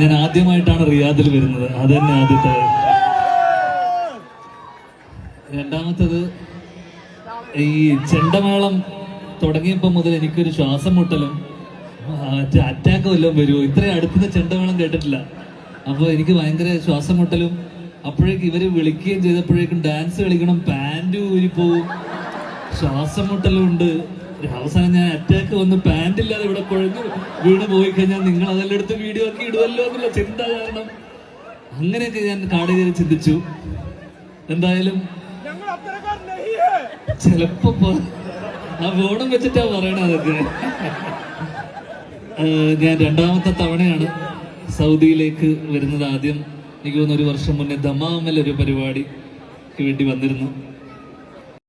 ഞാൻ ആദ്യമായിട്ടാണ് റിയാദിൽ വരുന്നത്. അത് തന്നെ ആദ്യത്തെ. രണ്ടാമത്തത്, ഈ ചെണ്ടമേളം തുടങ്ങിയപ്പോൾ മുതൽ എനിക്കൊരു ശ്വാസം മുട്ടലും അറ്റാക്ക് വല്ലതും വരുമോ, ഇത്രയും അടുത്തുനിന്ന് ചെണ്ടമേളം കേട്ടിട്ടില്ല. അപ്പോൾ എനിക്ക് ഭയങ്കര ശ്വാസം മുട്ടലും, അപ്പോഴേക്കും ഇവര് വിളിക്കുകയും ചെയ്തപ്പോഴേക്കും ഡാൻസ് കളിക്കണം, പാൻറ് ഊരിപ്പോവും, ശ്വാസം മുട്ടലും ഉണ്ട്. അവസാനം ഞാൻ അറ്റാക്ക് വന്ന് പാൻറ് ഇല്ലാതെ ഇവിടെ കുഴഞ്ഞു വീണ് പോയി കഴിഞ്ഞാൽ നിങ്ങൾ അതെല്ലാം എടുത്ത് വീഡിയോ ആക്കി ഇടുമല്ലോ എന്നുള്ള ചിന്ത കാരണം അങ്ങനെയൊക്കെ ഞാൻ കാട് കയറി ചിന്തിച്ചു. എന്തായാലും ചിലപ്പോ ആ ഫോണും വെച്ചിട്ടാ പറയണത് അതൊക്കെ. ഞാൻ രണ്ടാമത്തെ തവണയാണ് സൗദിയിലേക്ക് വരുന്നത്. ആദ്യം എനിക്ക് തോന്നുന്നു 1 വർഷം മുന്നേ ദമാമിൽ ഒരു പരിപാടിക്ക് വേണ്ടി വന്നിരുന്നു.